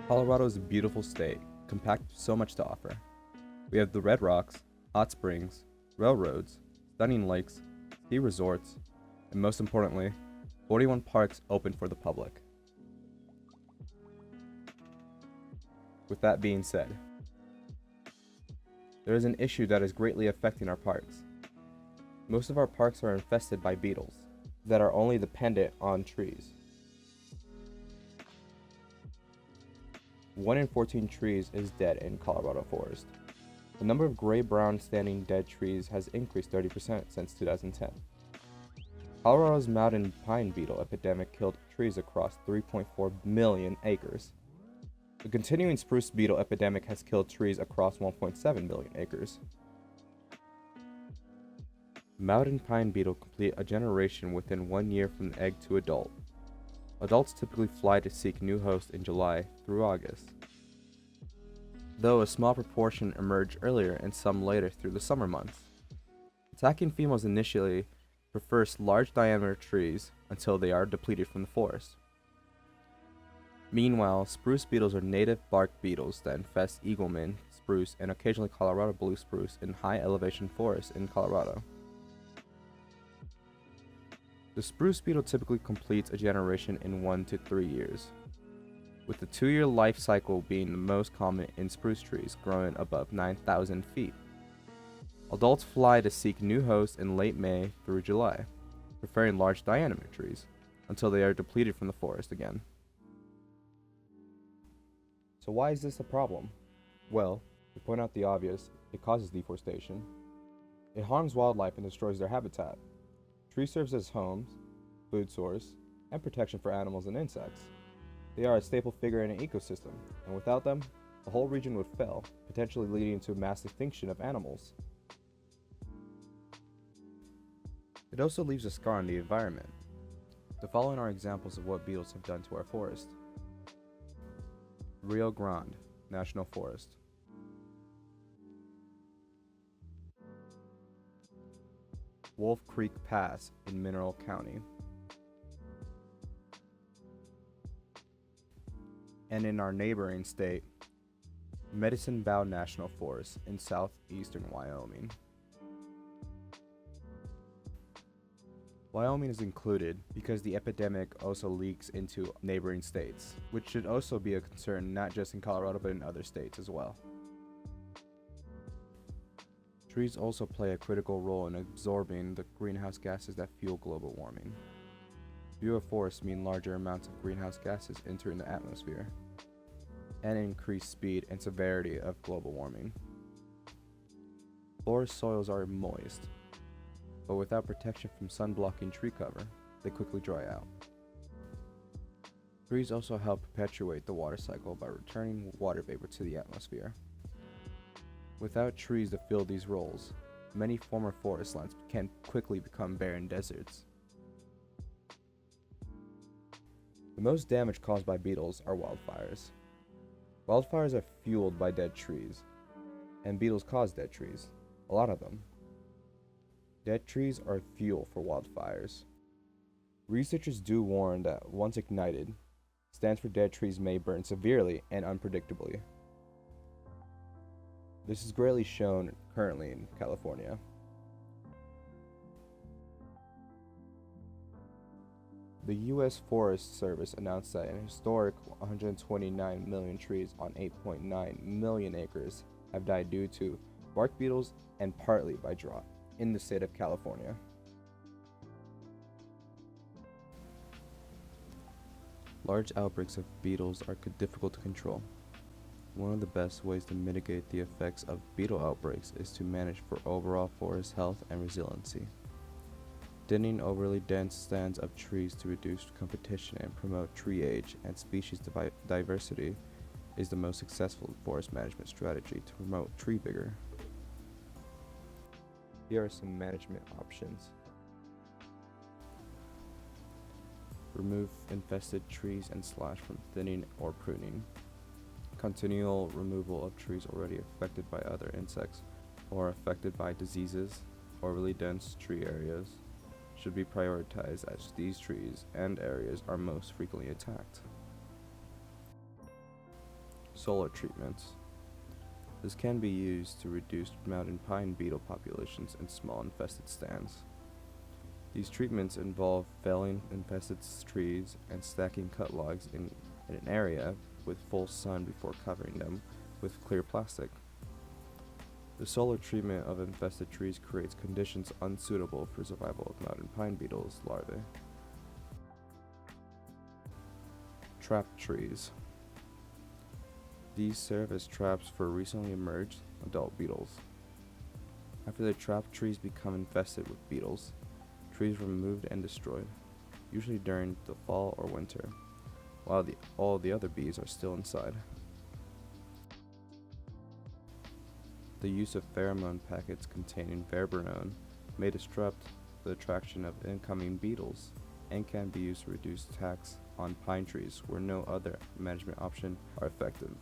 Colorado is a beautiful state, compact with so much to offer. We have the red rocks, hot springs, railroads, stunning lakes, ski resorts, and most importantly, 41 parks open for the public. With that being said, there is an issue that is greatly affecting our parks. Most of our parks are infested by beetles that are only dependent on trees. 1 in 14 trees is dead in Colorado forest. The number of gray-brown standing dead trees has increased 30% since 2010. Colorado's mountain pine beetle epidemic killed trees across 3.4 million acres. The continuing spruce beetle epidemic has killed trees across 1.7 million acres. Mountain pine beetle complete a generation within 1 year from egg to adult. Adults typically fly to seek new hosts in July through August, though a small proportion emerge earlier and some later through the summer months. Attacking females initially prefers large diameter trees until they are depleted from the forest. Meanwhile, spruce beetles are native bark beetles that infest eagleman spruce and occasionally Colorado blue spruce in high elevation forests in Colorado. The spruce beetle typically completes a generation in 1 to 3 years, with the 2-year life cycle being the most common in spruce trees growing above 9,000 feet. Adults fly to seek new hosts in late May through July, preferring large diameter trees, until they are depleted from the forest again. So why is this a problem? Well, to point out the obvious, it causes deforestation. It harms wildlife and destroys their habitat. Trees serve as homes, food source, and protection for animals and insects. They are a staple figure in an ecosystem, and without them, the whole region would fail, potentially leading to mass extinction of animals. It also leaves a scar on the environment. The following are examples of what beetles have done to our forest. Rio Grande National Forest. Wolf Creek Pass in Mineral County. And in our neighboring state, Medicine Bow National Forest in southeastern Wyoming. Wyoming is included because the epidemic also leaks into neighboring states, which should also be a concern not just in Colorado but in other states as well. Trees also play a critical role in absorbing the greenhouse gases that fuel global warming. Fewer forests mean larger amounts of greenhouse gases entering the atmosphere, and increased speed and severity of global warming. Forest soils are moist, but without protection from sun-blocking tree cover, they quickly dry out. Trees also help perpetuate the water cycle by returning water vapor to the atmosphere. Without trees to fill these roles, many former forest lands can quickly become barren deserts. The most damage caused by beetles are wildfires. Wildfires are fueled by dead trees, and beetles cause dead trees, a lot of them. Dead trees are fuel for wildfires. Researchers do warn that once ignited, stands for dead trees may burn severely and unpredictably. This is greatly shown currently in California. The U.S. Forest Service announced that an historic 129 million trees on 8.9 million acres have died due to bark beetles and partly by drought in the state of California. Large outbreaks of beetles are difficult to control. One of the best ways to mitigate the effects of beetle outbreaks is to manage for overall forest health and resiliency. Thinning overly dense stands of trees to reduce competition and promote tree age and species diversity is the most successful forest management strategy to promote tree vigor. Here are some management options. Remove infested trees and slash from thinning or pruning. Continual removal of trees already affected by other insects or affected by diseases, overly dense tree areas should be prioritized as these trees and areas are most frequently attacked. Solar treatments. This can be used to reduce mountain pine beetle populations in small infested stands. These treatments involve felling infested trees and stacking cut logs in an area with full sun before covering them with clear plastic. The solar treatment of infested trees creates conditions unsuitable for survival of mountain pine beetles larvae. Trap trees. These serve as traps for recently emerged adult beetles. After the trapped trees become infested with beetles, trees are removed and destroyed, usually during the fall or winter, while all the other bees are still inside. The use of pheromone packets containing verbenone may disrupt the attraction of incoming beetles and can be used to reduce attacks on pine trees where no other management options are effective.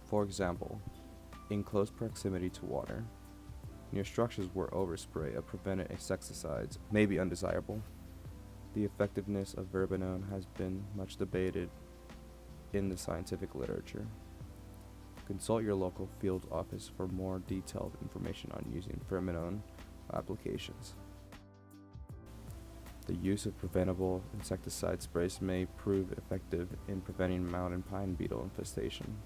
For example, in close proximity to water, near structures where overspray of prevented insecticides may be undesirable. The effectiveness of verbenone has been much debated in the scientific literature. Consult your local field office for more detailed information on using verbenone applications. The use of preventable insecticide sprays may prove effective in preventing mountain pine beetle infestation.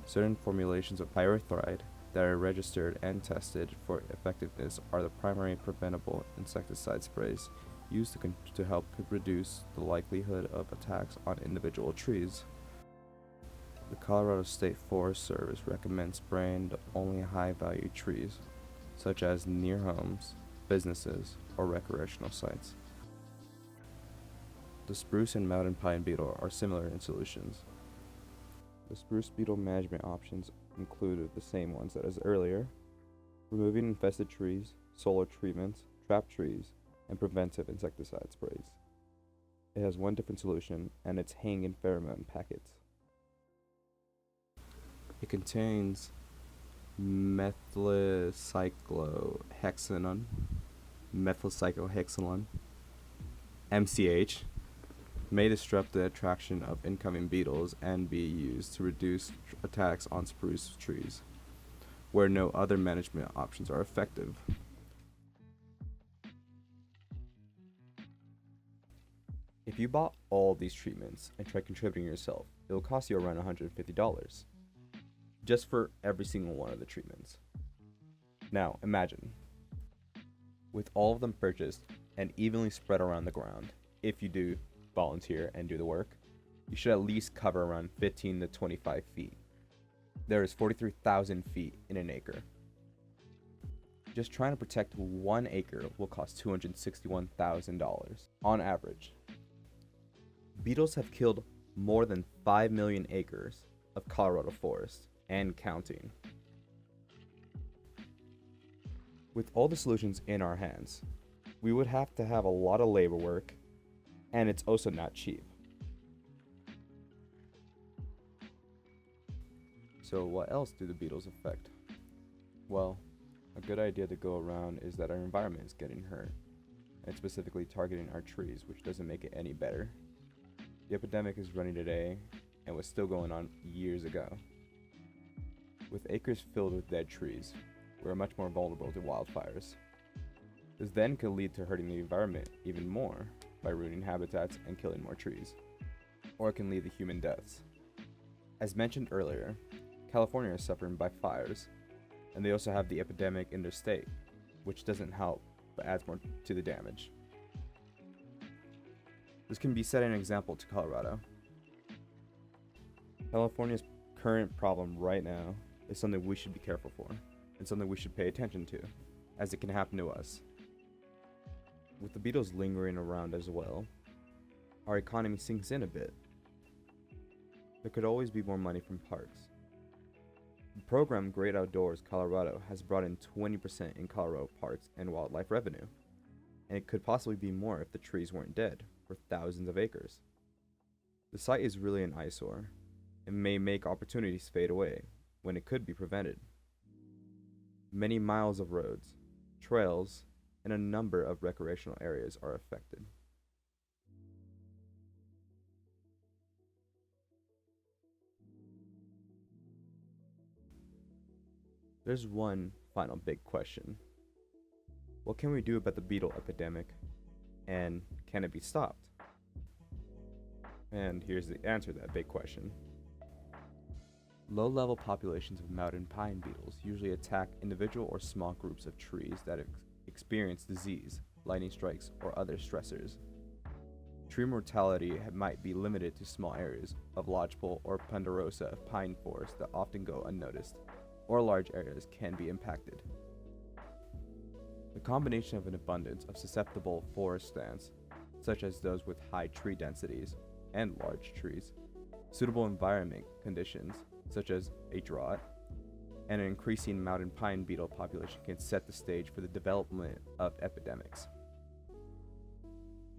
Certain formulations of pyrethroid that are registered and tested for effectiveness are the primary preventable insecticide sprays used to help reduce the likelihood of attacks on individual trees. The Colorado State Forest Service recommends spraying only high-value trees, such as near homes, businesses, or recreational sites. The spruce and mountain pine beetle are similar in solutions. The spruce beetle management options included the same ones as earlier: removing infested trees, solar treatments, trap trees, and preventive insecticide sprays. It has one different solution, and it's hanging pheromone packets. It contains methylcyclohexanone, MCH, may disrupt the attraction of incoming beetles and be used to reduce attacks on spruce trees, where no other management options are effective. If you bought all these treatments and tried contributing yourself, it will cost you around $150, just for every single one of the treatments. Now, imagine, with all of them purchased and evenly spread around the ground, if you do volunteer and do the work, you should at least cover around 15 to 25 feet. There is 43,000 feet in an acre. Just trying to protect 1 acre will cost $261,000 on average. Beetles have killed more than 5 million acres of Colorado forest and counting. With all the solutions in our hands, we would have to have a lot of labor work, and it's also not cheap. So what else do the beetles affect? Well, a good idea to go around is that our environment is getting hurt, and specifically targeting our trees, which doesn't make it any better. The epidemic is running today and was still going on years ago. With acres filled with dead trees, we're much more vulnerable to wildfires. This then could lead to hurting the environment even more by ruining habitats and killing more trees, or it can lead to human deaths. As mentioned earlier, California is suffering by fires, and they also have the epidemic in their state, which doesn't help but adds more to the damage. This can be set an example to Colorado. California's current problem right now is something we should be careful for, and something we should pay attention to, as it can happen to us. With the beetles lingering around as well, our economy sinks in a bit. There could always be more money from parks. The program Great Outdoors Colorado has brought in 20% in Colorado parks and wildlife revenue, and it could possibly be more if the trees weren't dead for thousands of acres. The site is really an eyesore and may make opportunities fade away when it could be prevented. Many miles of roads, trails, and a number of recreational areas are affected. There's one final big question. What can we do about the beetle epidemic, and can it be stopped? And here's the answer to that big question. Low-level populations of mountain pine beetles usually attack individual or small groups of trees that experience disease, lightning strikes, or other stressors. Tree mortality might be limited to small areas of lodgepole or ponderosa pine forests that often go unnoticed, or large areas can be impacted. The combination of an abundance of susceptible forest stands, such as those with high tree densities and large trees, suitable environment conditions, such as a drought, and an increasing mountain pine beetle population can set the stage for the development of epidemics.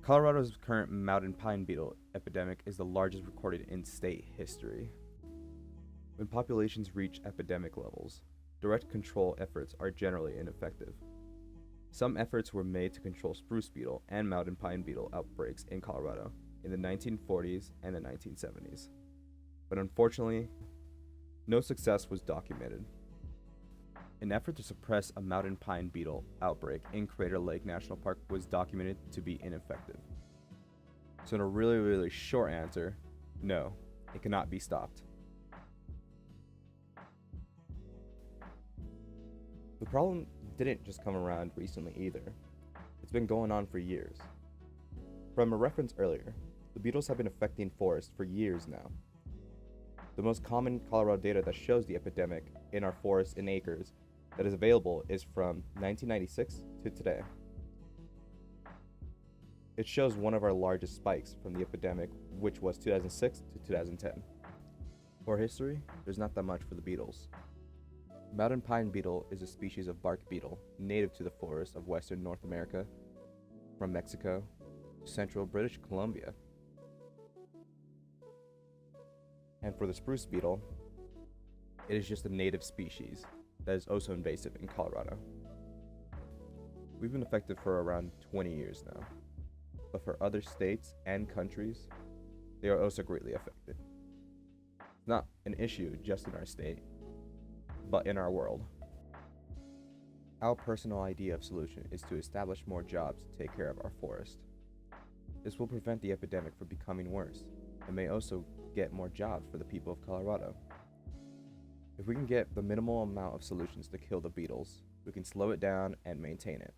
Colorado's current mountain pine beetle epidemic is the largest recorded in state history. When populations reach epidemic levels, direct control efforts are generally ineffective. Some efforts were made to control spruce beetle and mountain pine beetle outbreaks in Colorado in the 1940s and the 1970s, but unfortunately, no success was documented. An effort to suppress a mountain pine beetle outbreak in Crater Lake National Park was documented to be ineffective. So in a really short answer, no, it cannot be stopped. The problem didn't just come around recently either. It's been going on for years. From a reference earlier, the beetles have been affecting forests for years now. The most common Colorado data that shows the epidemic in our forests in acres that is available is from 1996 to today. It shows one of our largest spikes from the epidemic, which was 2006 to 2010. For history, there's not that much for the beetles. Mountain pine beetle is a species of bark beetle native to the forests of western North America, from Mexico to central British Columbia. And for the spruce beetle, it is just a native species that is also invasive in Colorado. We've been affected for around 20 years now, but for other states and countries, they are also greatly affected. It's not an issue just in our state, but in our world. Our personal idea of solution is to establish more jobs to take care of our forest. This will prevent the epidemic from becoming worse, and may also get more jobs for the people of Colorado. If we can get the minimal amount of solutions to kill the beetles, we can slow it down and maintain it.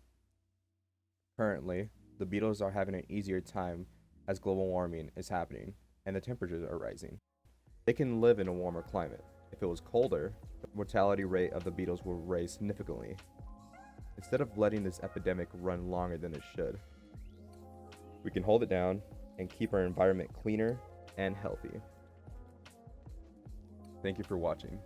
Currently, the beetles are having an easier time as global warming is happening and the temperatures are rising. They can live in a warmer climate. If it was colder, the mortality rate of the beetles will rise significantly. Instead of letting this epidemic run longer than it should, we can hold it down and keep our environment cleaner and healthy. Thank you for watching.